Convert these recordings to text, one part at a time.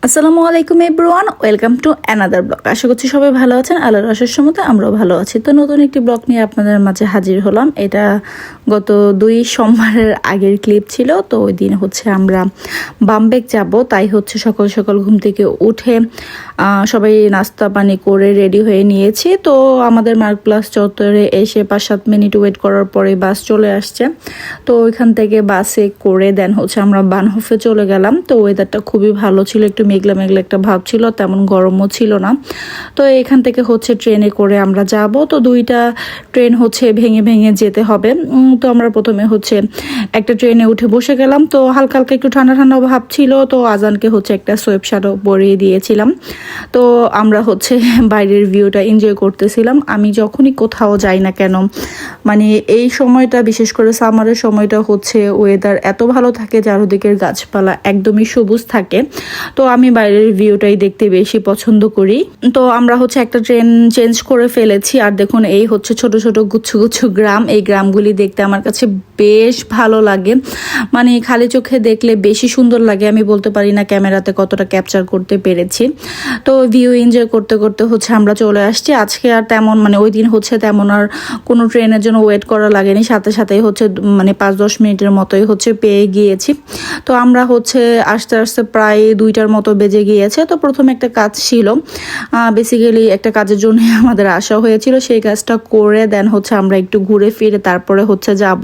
আসসালামু আলাইকুম everyone, welcome to another blog. আশা করছি সবাই ভালো আছেন। আল্লাহর অশেষ রহমতে আমরাও ভালো আছি। তো নতুন একটি ব্লগ নিয়ে আপনাদের মাঝে হাজির হলাম। এটা গত 2 সোমবারের আগের ক্লিপ ছিল। তো ওই দিন আমরা বামবেক যাব, তাই সকাল সকাল ঘুম থেকে উঠে সবাই নাস্তা পানি করে রেডি হয়ে নিয়েছি। তো আমাদের মার্ক প্লাস চত্বরে এসে 5-7 মিনিট ওয়েট করার পরে বাস চলে আসছে। তো ওইখান থেকে বাসে করে দেন আমরা বানহফে চলে গেলাম। তো ওয়েদারটা খুবই ভালো ছিল, একটু মেঘলা মেঘলা একটা ভাব ছিল, তেমন গরমও ছিল না। তো এখান থেকে ট্রেনে করে আমরা যাব। তো 2টা ট্রেন ভেঙে ভেঙে যেতে হবে। তো আমরা প্রথমে একটা ট্রেনে উঠে বসে গেলাম। তো হালকা হালকা একটু ঠান্ডা ঠান্ডা ভাব ছিল। তো আজানকে একটা সোয়েব শাড়ো পরিয়ে দিয়েছিলাম। তো আমরা বাইরের ভিউটা এনজয় করতেছিলাম। আমি যখনই কোথাও যাই না কেন, মানে এই সময়টা বিশেষ করে সামারের সময়টা ওয়েদার এত ভালো থাকে, চারদিকের গাছপালা একদমই সবুজ থাকে। তো আমি বাইরের ভিউটাই দেখতে বেশি পছন্দ করি। তো আমরা একটা ট্রেন চেঞ্জ করে ফেলেছি। আর দেখুন, এই ছোট ছোট গুচ্ছ গুচ্ছ গ্রাম, এই গ্রামগুলি দেখতে আমার কাছে বেশ ভালো লাগে। মানে খালি চোখে দেখলে বেশি সুন্দর লাগে। আমি বলতে পারি না ক্যামেরাতে কতটা ক্যাপচার করতে পেরেছি। তো ভিউ এনজয় করতে করতে আমরা চলে আসছি। আজকে আর তেমন ওই দিন তেমন আর কোনো ট্রেনের জন্য ওয়েট করা লাগেনি। সাথে সাথেই 5-10 মিনিটের মতোই পেয়ে গিয়েছি। তো আমরা আস্তে আস্তে প্রায় 2টার মতো বেজে গিয়েছে। তো প্রথমে একটা কাজ ছিল, বেসিক্যালি একটা কাজের জন্য আমাদের আসা হয়েছিল। সেই কাজটা করে দেন আমরা একটু ঘুরে ফিরে তারপরে যাব।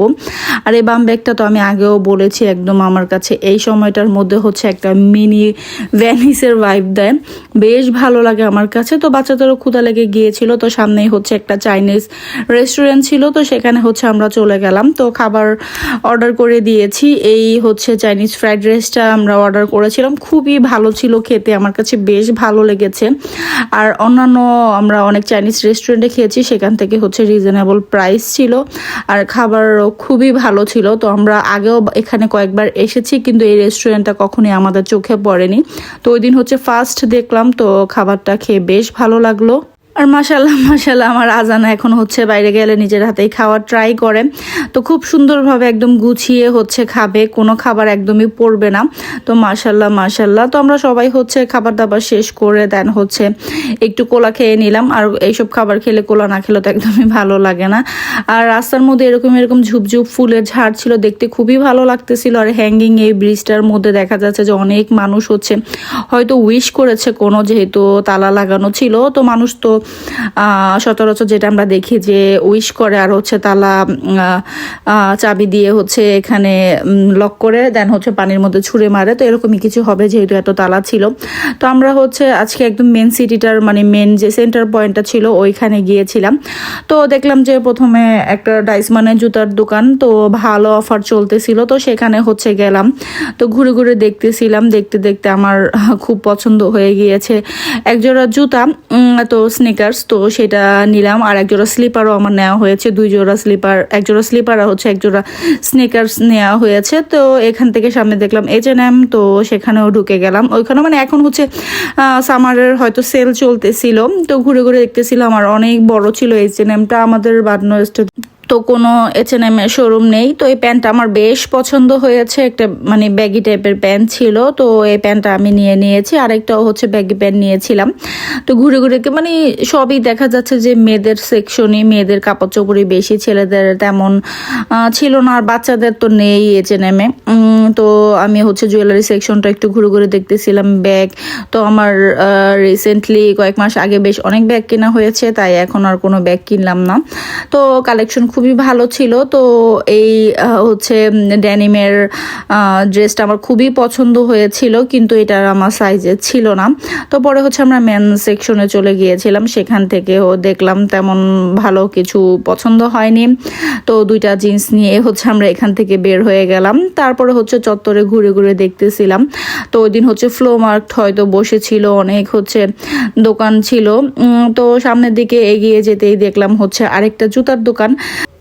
আর এই বাম ব্যাগটা তো আমি আগেও বলেছি, একদম আমার কাছে এই সময়টার মধ্যে একটা মিনি ভ্যানিসের ভাইব দেয়, বেশ ভালো লাগে আমার কাছে। তো বাচ্চাদেরও ক্ষুধা লেগে গিয়েছিল। তো সামনেই একটা চাইনিজ রেস্টুরেন্ট ছিল। তো সেখানে আমরা চলে গেলাম। তো খাবার অর্ডার করে দিয়েছি। এই চাইনিজ ফ্রাইড রাইসটা আমরা অর্ডার করেছিলাম, খুবই ভালো ছিল খেতে, আমার কাছে বেশ ভালো লেগেছে। আর অন্যান্য আমরা অনেক চাইনিজ রেস্টুরেন্টে খেয়েছি, সেখান থেকে রিজনেবল প্রাইস ছিল আর খাবারও খুবই ভালো ছিল। তো আমরা আগেও এখানে কয়েকবার এসেছি, কিন্তু এই রেস্টুরেন্টটা কখনোই আমাদের চোখে পড়েনি। তো ওই দিন ফার্স্ট দেখলাম। তো খাবারটা খেয়ে বেশ ভালো লাগলো। আর মাশাল্লাহ মাশাল্লাহ, আমার আজান এখন বাইরে গেলে নিজের হাতেই খাওয়ার ট্রাই করে। তো খুব সুন্দরভাবে একদম গুছিয়ে খাবে, কোনো খাবার একদমই পড়বে না। তো মাশাল্লাহ মাশাল্লাহ। তো আমরা সবাই খাবার দাবার শেষ করে দেন একটু কোলা খেয়ে নিলাম। আর এইসব খাবার খেলে কোলা না খেলে তো একদমই ভালো লাগে না। আর রাস্তার মধ্যে এরকম ঝুপঝুপ ফুলের ঝাড় ছিল, দেখতে খুবই ভালো লাগতেছিল। আর হ্যাঙ্গিং এই ব্রিজটার মধ্যে দেখা যাচ্ছে যে অনেক মানুষ হয়তো উইশ করেছে কোনো, যেহেতু তালা লাগানো ছিল। তো মানুষ তো সচরাচর যেটা আমরা দেখি যে উইশ করে আর তালা চাবি দিয়ে এখানে লক করে দেন পানির মধ্যে ছুঁড়ে মারে। তো এরকমই কিছু হবে, যেহেতু এত তালা ছিল। তো আমরা আজকে একদম মেন সিটিটার মেন যে সেন্টার পয়েন্টটা ছিল ওইখানে গিয়েছিলাম। তো দেখলাম যে প্রথমে একটা ডাইসমানের জুতার দোকান, তো ভালো অফার চলতেছিল। তো সেখানে গেলাম। তো ঘুরে ঘুরে দেখতেছিলাম, দেখতে দেখতে আমার খুব পছন্দ হয়ে গিয়েছে একজোড়া জুতা। তো স্নিকার্স, তো সেটা নিলাম। আর একজোড়া স্লিপারও আমার নেওয়া হয়েছে, 2 জোড়া স্লিপার, একজোড়া স্লিপার আর একজোড়া স্নিকার্স নেওয়া হয়েছে। তো এখান থেকে সামনে দেখলাম H&M, তো সেখানেও ঢুকে গেলাম। ওইখানে এখন সামারের হয়তো সেল চলতেছিল। তো ঘুরে ঘুরে দেখতেছিলাম। আর অনেক বড় ছিল H&Mটা, আমাদের বাদনো স্টেট তো কোনো H&M এর শোরুম নেই। তো এই প্যান্টটা আমার বেশ পছন্দ হয়েছে, একটা ব্যাগি টাইপের প্যান্ট ছিল। তো এই প্যান্টটা আমি নিয়েছি। আরেকটাও ব্যাগি প্যান্ট নিয়েছিলাম। তো ঘুরে ঘুরে সবই দেখা যাচ্ছে যে মেয়েদের সেকশনই, মেয়েদের কাপড় চোপড়ই বেশি, ছেলেদের তেমন ছিল না। আর বাচ্চাদের তো নেই H&M এ। তো আমি জুয়েলারি সেকশনটা একটু ঘুরে ঘুরে দেখতেছিলাম। ব্যাগ তো আমার রিসেন্টলি কয়েক মাস আগে বেশ অনেক ব্যাগ কেনা হয়েছে, তাই এখন আর কোনো ব্যাগ কিনলাম না। তো কালেকশন খুবই ভালো ছিল। তো এই ড্যানিমের ড্রেসটা আমার খুবই পছন্দ হয়েছিল, কিন্তু এটা আমার সাইজে ছিল না। তো পরে আমরা মেন সেকশনে চলে গিয়েছিলাম। সেখান থেকেও দেখলাম তেমন ভালো কিছু পছন্দ হয়নি। তো 2টা জিন্স নিয়ে আমরা এখান থেকে বের হয়ে গেলাম। তারপরে চত্বরে ঘুরে ঘুরে দেখতেছিলাম। তো ওই দিন ফ্লো মার্কেট হয়তো বসেছিল, অনেক দোকান ছিল। তো সামনের দিকে এগিয়ে যেতেই দেখলাম আরেকটা জুতার দোকান।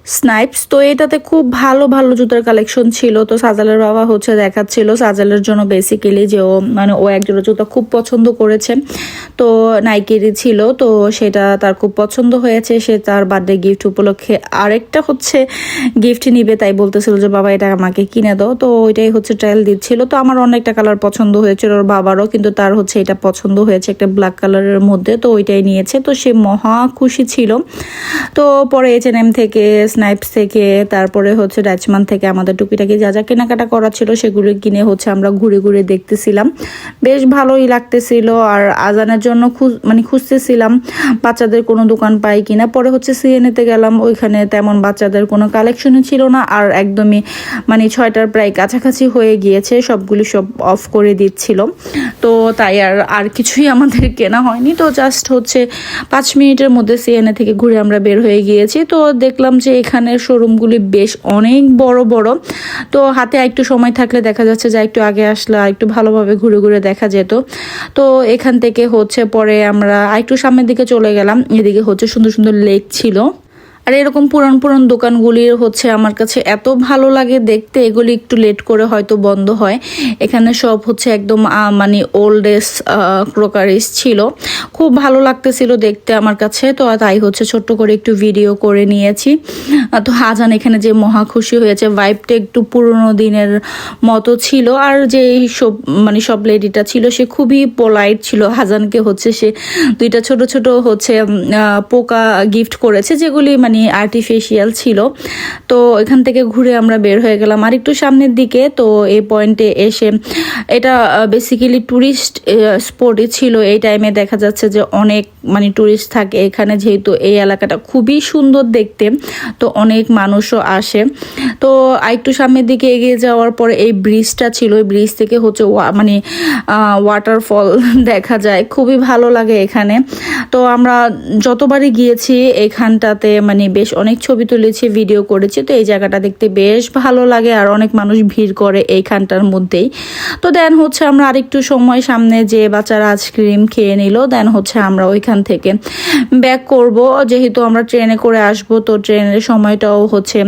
স্নাইপস। তো এটাতে খুব ভালো ভালো জুতার কালেকশন ছিল। তো সাজালের বাবা হচ্ছে দেখাচ্ছিল সাজালের জন্য বেসিক্যালি যে ও একজোড়া জুতা খুব পছন্দ করেছে, তো নাইকেরই ছিল, তো সেটা তার খুব পছন্দ হয়েছে। সে তার বার্থডে গিফট উপলক্ষে আরেকটা হচ্ছে গিফট নিবে, তাই বলতেছিল যে বাবা এটা আমাকে কিনে দাও। তো ওইটাই হচ্ছে ট্রায়াল দিচ্ছিল। তো আমার অনেকটা কালার পছন্দ হয়েছিল ওর বাবারও, কিন্তু তার হচ্ছে এটা পছন্দ হয়েছে একটা ব্ল্যাক কালারের মধ্যে, তো ওইটাই নিয়েছে। তো সে মহা খুশি ছিল। তো পরে H&M থেকে, স্নাইপস থেকে, তারপরে হচ্ছে ডাচমান থেকে আমাদের টুকিটাকি যা যা কেনাকাটা করা ছিল সেগুলো কিনে হচ্ছে আমরা ঘুরে ঘুরে দেখতেছিলাম। বেশ ভালোই লাগতেছিল। আর আজানের জন্য খুঁজতেছিলাম বাচ্চাদের কোনো দোকান পাই কিনা। পরে হচ্ছে সিএনএতে গেলাম, ওইখানে তেমন বাচ্চাদের কোনো কালেকশনই ছিল না। আর একদমই 6টার প্রায় কাছাকাছি হয়ে গিয়েছে, সবগুলি সব অফ করে দিচ্ছিল। তো তাই আর কিছুই আমাদের কেনা হয়নি। তো জাস্ট হচ্ছে 5 মিনিটের মধ্যে সিএনএ থেকে ঘুরে আমরা বের হয়ে গিয়েছি। তো দেখলাম যে এখানের শোরুমগুলি বেশ অনেক বড় বড়। তো হাতে একটু সময় থাকলে দেখা যাচ্ছে যে একটু আগে আসলে একটু ভালোভাবে ঘুরে ঘুরে দেখা যেত। তো এখান থেকে হচ্ছে পরে আমরা একটু সামনের দিকে চলে গেলাম। এদিকে হচ্ছে সুন্দর সুন্দর লেক ছিল। আর এরকম পুরান পুরান দোকানগুলির হচ্ছে আমার কাছে এত ভালো লাগে দেখতে। এগুলি একটু লেট করে হয়তো বন্ধ হয়। এখানে সব হচ্ছে একদম ওল্ডেস্ট ক্রোকারিস ছিল, খুব ভালো লাগতেছিল দেখতে আমার কাছে। তো তাই হচ্ছে ছোট্ট করে একটু ভিডিও করে নিয়েছি। তো হাজান এখানে যে মহা খুশি হয়েছে, ভাইবটা একটু পুরনো দিনের মতো ছিল। আর যে সব সব লেডিটা ছিল সে খুবই পোলাইট ছিল। হাজানকে হচ্ছে সে 2টা ছোট ছোট হচ্ছে পোকা গিফট করেছে, যেগুলি আর্টিফিশিয়াল ছিল। তো এখান থেকে ঘুরে আমরা বের হয়ে গেলাম আর একটু সামনের দিকে। তো এই পয়েন্টে এসে, এটা বেসিক্যালি টুরিস্ট স্পটই ছিল। এই টাইমে দেখা যাচ্ছে যে অনেক টুরিস্ট থাকে এখানে, যেহেতু এই এলাকাটা খুবই সুন্দর দেখতে, তো অনেক মানুষও আসে। তো একটু সামনের দিকে এগিয়ে যাওয়ার পরে এই ব্রিজটা ছিল, ওই ব্রিজ থেকে হচ্ছে ওয়াটারফল দেখা যায়, খুবই ভালো লাগে এখানে। তো আমরা যতবারই গিয়েছি এখানটাতে বেশ অনেক ছবি তুলেছি, ভিডিও করেছি। তো এই জায়গাটা দেখতে বেশ ভালো লাগে আর অনেক মানুষ ভিড় করে এইখানটার মধ্যেই। তো দেন হচ্ছে আমরা আরেকটু সময় সামনে যে বাচ্চারা আইসক্রিম খেয়ে নিল, দেন হচ্ছে আমরা ওইখান থেকে ব্যাক করব। যেহেতু আমরা ট্রেনে করে আসব, তো ট্রেনের সময়টাও হচ্ছে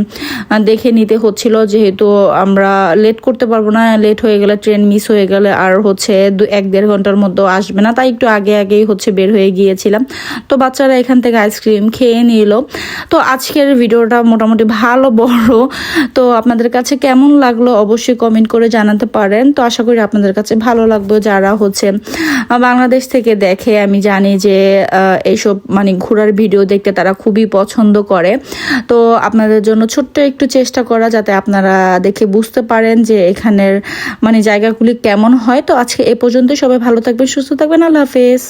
দেখে নিতে হচ্ছিল, যেহেতু আমরা লেট করতে পারবো না। লেট হয়ে গেলে, ট্রেন মিস হয়ে গেলে আর হচ্ছে 1-1.5 ঘন্টার মধ্যেও আসবে না, তাই একটু আগেই হচ্ছে বের হয়ে গিয়েছিলাম। তো বাচ্চারা এখান থেকে আইসক্রিম খেয়ে নিল। তো আজকের ভিডিওটা মোটামুটি ভালো বড়। তো আপনাদের কাছে কেমন লাগলো অবশ্যই কমেন্ট করে জানাতে পারেন। তো আশা করি আপনাদের কাছে ভালো লাগবে যারা হচ্ছে বাংলাদেশ থেকে দেখে। আমি জানি যে এইসব ঘোরার ভিডিও দেখতে তারা খুবই পছন্দ করে। তো আপনাদের জন্য ছোট্ট একটু চেষ্টা করা, যাতে আপনারা দেখে বুঝতে পারেন যে এখানের জায়গাগুলি কেমন হয়। তো আজকে এ পর্যন্ত, সবাই ভালো থাকবেন, সুস্থ থাকবেন, আল্লাহ হাফেজ।